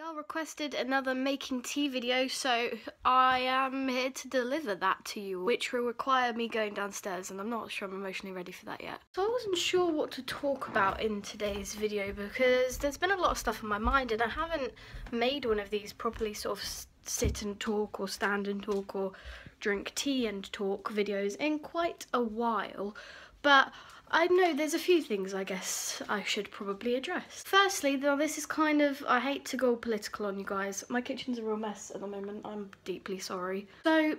Y'all requested another making tea video, so I am here to deliver that to you, which will require me going downstairs, and I'm not sure I'm emotionally ready for that yet. So I wasn't sure what to talk about in today's video because there's been a lot of stuff on my mind, and I haven't made one of these properly sort of sit and talk or stand and talk or drink tea and talk videos in quite a while, but I know there's a few things I guess I should probably address. Firstly, though, this is kind of, I hate to go political on you guys. My kitchen's a real mess at the moment. I'm deeply sorry. So,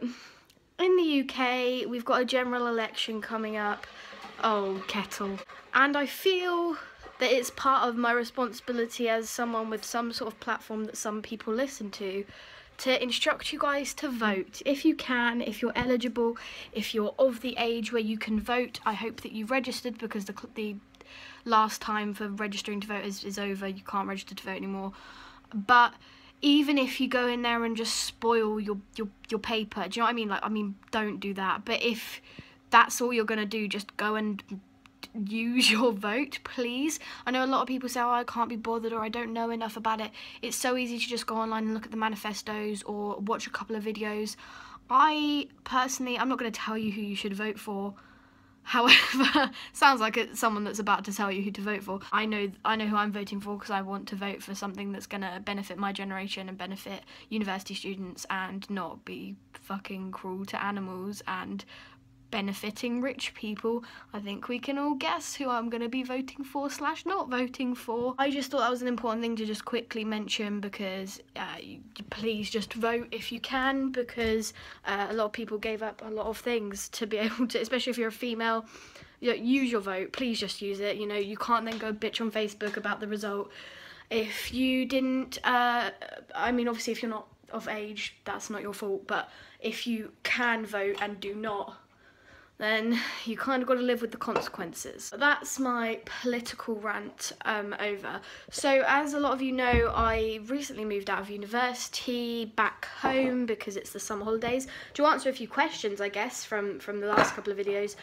in the UK, we've got a general election coming up. Oh, kettle. And I feel that it's part of my responsibility as someone with some sort of platform that some people listen to instruct you guys to vote. If you can, if you're eligible, if you're of the age where you can vote, I hope that you've registered because the last time for registering to vote is over. You can't register to vote anymore. But even if you go in there and just spoil your paper, do you know what I mean? Don't do that. But if that's all you're gonna do, just go and use your vote, please. I know a lot of people say, oh, I can't be bothered or I don't know enough about it. It's so easy to just go online and look at the manifestos or watch a couple of videos. I personally, I'm not going to tell you who you should vote for. However, sounds like it's someone that's about to tell you who to vote for. I know who I'm voting for because I want to vote for something that's going to benefit my generation and benefit university students and not be fucking cruel to animals and benefiting rich people. I think we can all guess who I'm going to be voting for / not voting for. I just thought that was an important thing to just quickly mention because please just vote if you can, because a lot of people gave up a lot of things to be able to, especially if you're a female, use your vote. Please just use it. You know, you can't then go bitch on Facebook about the result if you didn't, I mean, obviously if you're not of age, that's not your fault, but if you can vote and do not, then you kind of got to live with the consequences. That's my political rant over. So as a lot of you know, I recently moved out of university back home because it's the summer holidays. To answer a few questions, I guess, from the last couple of videos,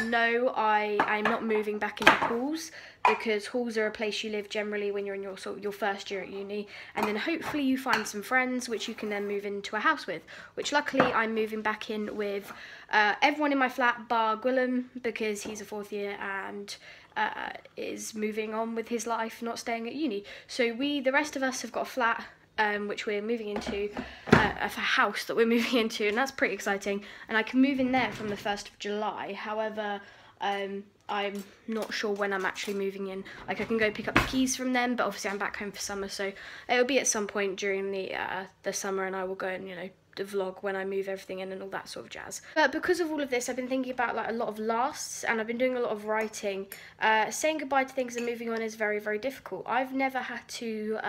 no, I'm not moving back into halls because halls are a place you live generally when you're in your first year at uni, and then hopefully you find some friends which you can then move into a house with, which luckily I'm moving back in with everyone in my flat bar Gwillem because he's a 4th year and is moving on with his life, not staying at uni. So the rest of us have got a flat which we're moving into, a house that we're moving into, and that's pretty exciting, and I can move in there from the 1st of July. However, I'm not sure when I'm actually moving in. Like, I can go pick up the keys from them, but obviously I'm back home for summer, so it'll be at some point during the summer, and I will go and, you know, vlog when I move everything in and all that sort of jazz. But because of all of this, I've been thinking about like a lot of lasts, and I've been doing a lot of writing. Saying goodbye to things and moving on is very, very difficult. I've never had to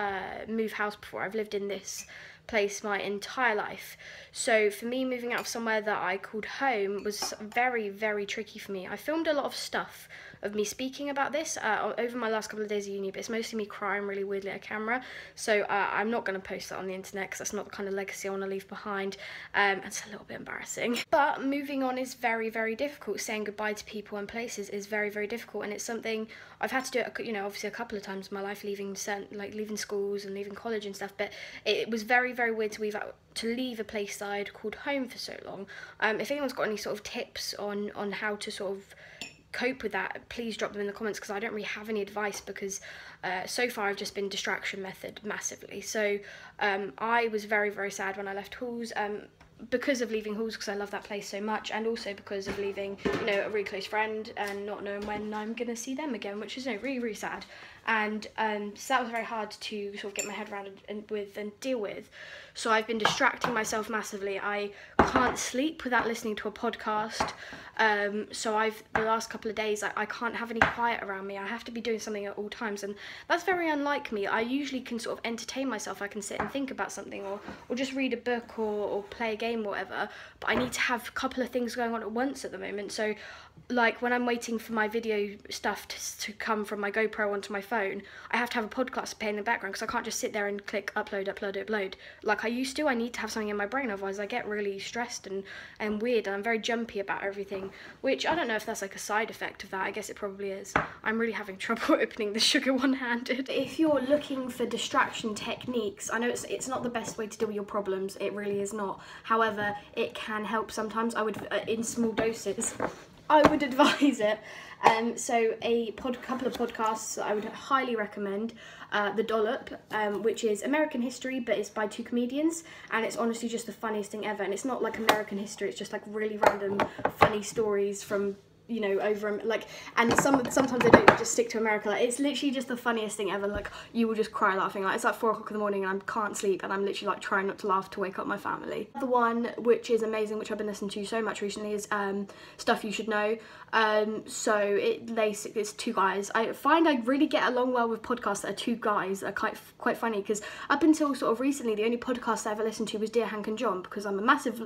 move house before. I've lived in this place my entire life, so for me moving out of somewhere that I called home was very, very tricky for me. I filmed a lot of stuff of me speaking about this over my last couple of days of uni, but it's mostly me crying really weirdly at a camera, so I'm not going to post that on the internet because that's not the kind of legacy I want to leave behind. It's a little bit embarrassing, but moving on is very, very difficult. Saying goodbye to people and places is very, very difficult, and it's something I've had to do, you know, obviously a couple of times in my life, leaving schools and leaving college and stuff, but it was very, very weird to leave a place that I'd called home for so long. If anyone's got any sort of tips on how to sort of cope with that, please drop them in the comments, because I don't really have any advice, because so far I've just been distraction method massively. So I was very, very sad when I left halls, because of leaving halls, because I love that place so much, and also because of leaving, you know, a really close friend and not knowing when I'm gonna see them again, which is, you know, really, really sad. And so that was very hard to sort of get my head around and deal with. So I've been distracting myself massively. I can't sleep without listening to a podcast. So the last couple of days, I can't have any quiet around me. I have to be doing something at all times, and that's very unlike me. I usually can sort of entertain myself. I can sit and think about something, or just read a book or play a game or whatever, but I need to have a couple of things going on at once at the moment. So like when I'm waiting for my video stuff to come from my GoPro onto my phone, I have to have a podcast playing in the background, because I can't just sit there and click upload, upload, upload like I used to. I need to have something in my brain, otherwise I get really stressed and weird, and I'm very jumpy about everything, which I don't know if that's like a side effect of that. I guess it probably is. I'm really having trouble opening the sugar one one-handed. If you're looking for distraction techniques, I know it's not the best way to deal with your problems, it really is not. However, it can help sometimes. I would, in small doses, I would advise it. So a couple of podcasts I would highly recommend. The Dollop, which is American history, but it's by 2 comedians, and it's honestly just the funniest thing ever. And it's not like American history, it's just like really random funny stories from, you know, over, like, and sometimes they don't just stick to America. Like, it's literally just the funniest thing ever. Like, you will just cry laughing. Like, it's like 4 o'clock in the morning and I can't sleep, and I'm literally like trying not to laugh to wake up my family. The one which is amazing, which I've been listening to so much recently, is Stuff You Should Know. So it's 2 guys. I find I really get along well with podcasts that are 2 guys that are quite funny, because up until sort of recently, the only podcast I ever listened to was Dear Hank and John, because I'm a massive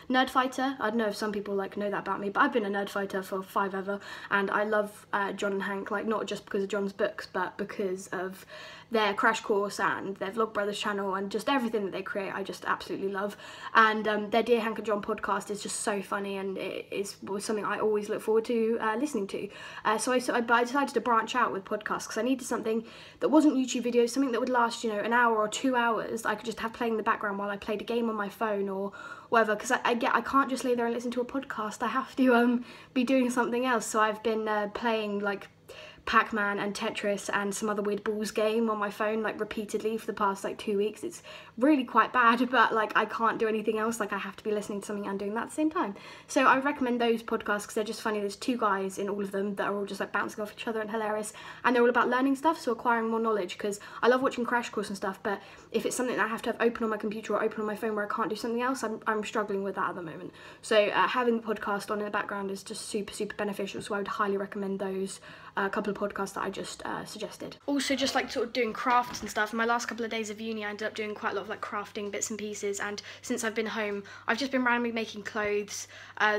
nerd fighter. I don't know if some people like know that about me, but I've been a nerd fighter for 5 ever, and I love John and Hank, like, not just because of John's books, but because of their Crash Course and their Vlogbrothers channel and just everything that they create. I just absolutely love. And their Dear Hank and John podcast is just so funny, and it was something I always look forward to listening to. So I decided to branch out with podcasts, because I needed something that wasn't YouTube videos, something that would last, you know, an hour or 2 hours that I could just have playing in the background while I played a game on my phone or whatever, because I can't just lay there and listen to a podcast. I have to be doing something else. So I've been playing like Pac-Man and Tetris and some other weird balls game on my phone, like, repeatedly for the past like 2 weeks. It's really quite bad, but like, I can't do anything else. Like, I have to be listening to something and doing that at the same time. So I recommend those podcasts because they're just funny. There's 2 guys in all of them that are all just like bouncing off each other and hilarious, and they're all about learning stuff, so acquiring more knowledge, because I love watching Crash Course and stuff, but if it's something that I have to have open on my computer or open on my phone where I can't do something else, I'm struggling with that at the moment. So having the podcast on in the background is just super beneficial, so I would highly recommend those couple of podcasts that I just suggested. Also, just like sort of doing crafts and stuff. In my last couple of days of uni, I ended up doing quite a lot of like crafting bits and pieces, and since I've been home, I've just been randomly making clothes.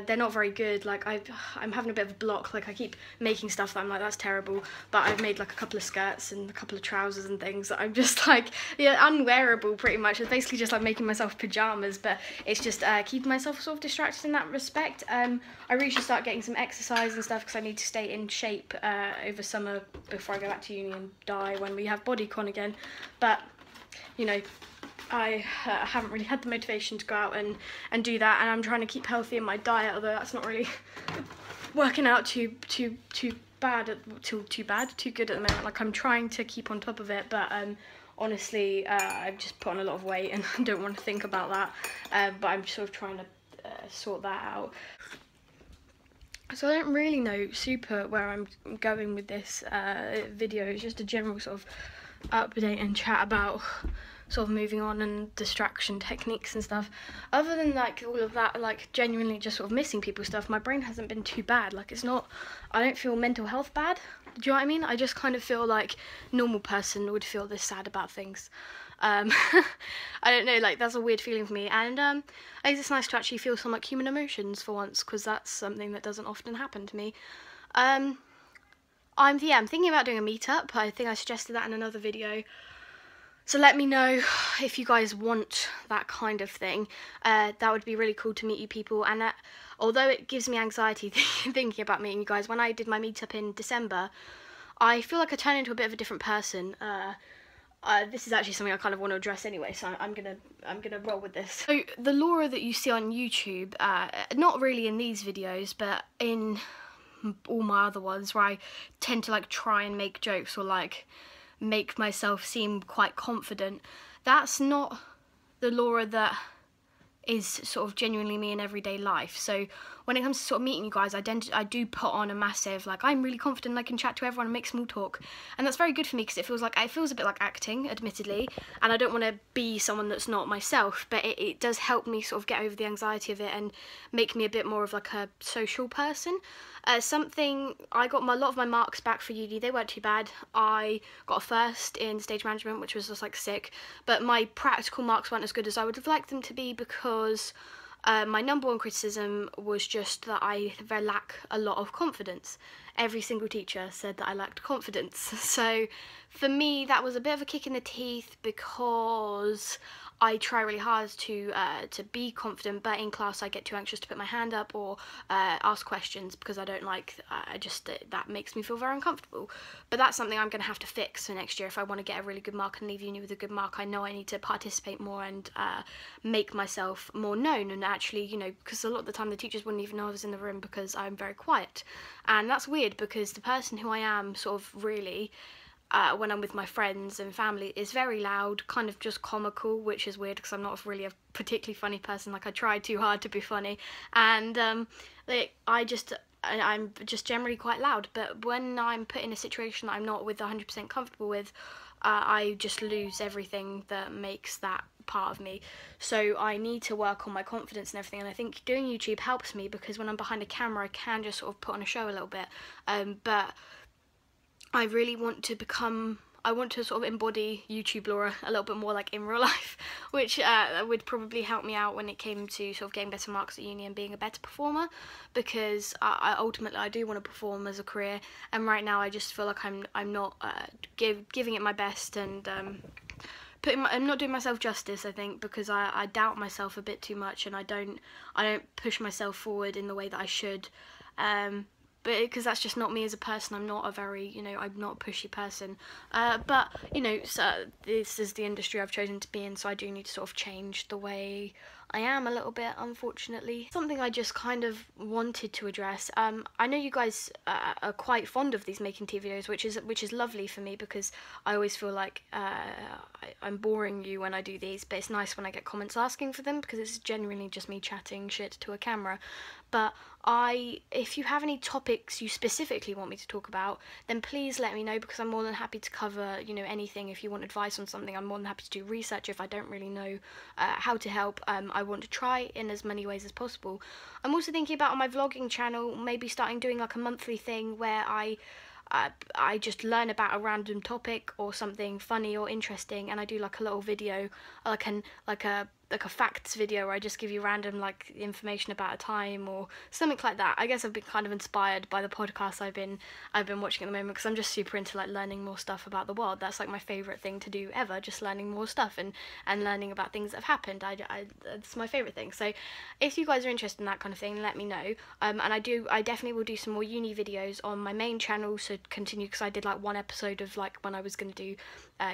They're not very good. Like, I'm having a bit of a block. Like, I keep making stuff that I'm like, that's terrible, but I've made like a couple of skirts and a couple of trousers and things that I'm just like, yeah, unwearable pretty much. It's basically just like making myself pyjamas, but it's just keeping myself sort of distracted in that respect. I really should start getting some exercise and stuff, because I need to stay in shape over summer before I go back to uni and die when we have bodycon again. But, you know, I haven't really had the motivation to go out and do that, and I'm trying to keep healthy in my diet, although that's not really working out too good at the moment. Like, I'm trying to keep on top of it, but honestly, I've just put on a lot of weight and I don't want to think about that, but I'm sort of trying to sort that out. So I don't really know super where I'm going with this video. It's just a general sort of update and chat about sort of moving on and distraction techniques and stuff. Other than like all of that, like genuinely just sort of missing people stuff, my brain hasn't been too bad. Like, it's not, I don't feel mental health bad. Do you know what I mean? I just kind of feel like normal person would feel this sad about things. I don't know, like, that's a weird feeling for me, and I think it's nice to actually feel some like human emotions for once, because that's something that doesn't often happen to me. I'm thinking about doing a meetup. I think I suggested that in another video, so let me know if you guys want that kind of thing. That would be really cool to meet you people, and although it gives me anxiety thinking about meeting you guys, when I did my meetup in December, I feel like I turned into a bit of a different person. This is actually something I kind of want to address anyway, so I'm gonna roll with this. So the Laura that you see on YouTube, not really in these videos, but in all my other ones, where I tend to like try and make jokes or like make myself seem quite confident, that's not the Laura that is sort of genuinely me in everyday life. So when it comes to sort of meeting you guys, I do put on a massive, like, I'm really confident, I can chat to everyone and make small talk, and that's very good for me, because it feels a bit like acting, admittedly, and I don't want to be someone that's not myself, but it does help me sort of get over the anxiety of it and make me a bit more of like a social person. I got a lot of my marks back for uni. They weren't too bad. I got a first in stage management, which was just like sick, but my practical marks weren't as good as I would have liked them to be, because my number one criticism was just that I lack a lot of confidence. every single teacher said that I lacked confidence. So for me, that was a bit of a kick in the teeth, because I try really hard to be confident, but in class I get too anxious to put my hand up or ask questions, because I don't like, that makes me feel very uncomfortable. But that's something I'm going to have to fix for next year if I want to get a really good mark and leave uni with a good mark. I know I need to participate more and make myself more known, and actually, you know, because a lot of the time the teachers wouldn't even know I was in the room because I'm very quiet. And that's weird, because the person who I am sort of really, when I'm with my friends and family, is very loud, kind of just comical, which is weird because I'm not really a particularly funny person. Like, I try too hard to be funny, and I'm just generally quite loud. But when I'm put in a situation that I'm not with 100% comfortable with, I just lose everything that makes that part of me. So I need to work on my confidence and everything, and I think doing YouTube helps me, because when I'm behind a camera I can just sort of put on a show a little bit, but I really want to sort of embody YouTube Laura a little bit more, like in real life, which would probably help me out when it came to sort of getting better marks at uni and being a better performer, because ultimately I do want to perform as a career, and right now I just feel like I'm not giving it my best, and I'm not doing myself justice, I think, because I doubt myself a bit too much, and I don't push myself forward in the way that I should. But because that's just not me as a person. I'm not a very, I'm not a pushy person. But, so this is the industry I've chosen to be in, so I do need to sort of change the way I am a little bit, unfortunately. Something I just kind of wanted to address. I know you guys are quite fond of these making tea videos, which is lovely for me, because I always feel like I'm boring you when I do these, but it's nice when I get comments asking for them, because it's genuinely just me chatting shit to a camera. But if you have any topics you specifically want me to talk about, then please let me know, because I'm more than happy to cover, anything. If you want advice on something, I'm more than happy to do research if I don't really know how to help. I want to try in as many ways as possible. I'm also thinking about, on my vlogging channel, maybe starting doing like a monthly thing where I just learn about a random topic or something funny or interesting, and I do like a little video, like a facts video, where I just give you random like information about a time or something like that. I guess I've been kind of inspired by the podcast I've been watching at the moment, because I'm just super into like learning more stuff about the world. That's like my favourite thing to do ever, just learning more stuff and learning about things that have happened. It's my favourite thing. So if you guys are interested in that kind of thing, let me know. And I definitely will do some more uni videos on my main channel, so continue, because I did like one episode of like when I was going to do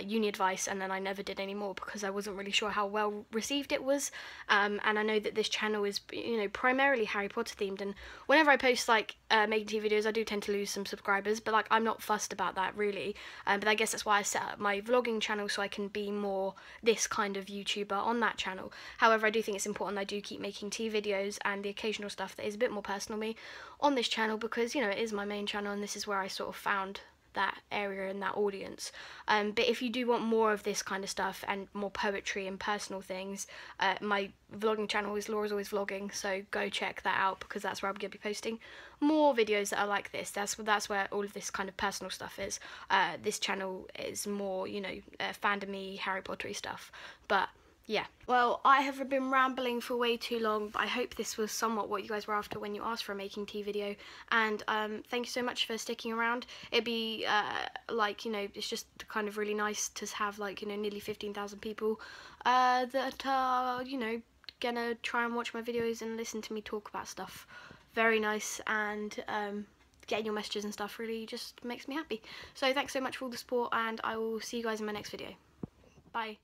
uni advice, and then I never did any more because I wasn't really sure how well received it was. And I know that this channel is primarily Harry Potter themed, and whenever I post like making tea videos, I do tend to lose some subscribers, but like I'm not fussed about that really. But I guess that's why I set up my vlogging channel, so I can be more this kind of YouTuber on that channel. However, I do think it's important I do keep making tea videos and the occasional stuff that is a bit more personal me on this channel, because it is my main channel, and this is where I sort of found that area and that audience. But if you do want more of this kind of stuff and more poetry and personal things, my vlogging channel is Laura's Always Vlogging, so go check that out, because that's where I'm going to be posting more videos that are like this. That's where all of this kind of personal stuff is. This channel is more, fandom-y, Harry Potter-y stuff. But yeah, well, I have been rambling for way too long, but I hope this was somewhat what you guys were after when you asked for a making tea video. And thank you so much for sticking around. It'd be it's just kind of really nice to have like nearly 15,000 people that are gonna try and watch my videos and listen to me talk about stuff. Very nice, and getting your messages and stuff really just makes me happy. So thanks so much for all the support, and I will see you guys in my next video. Bye.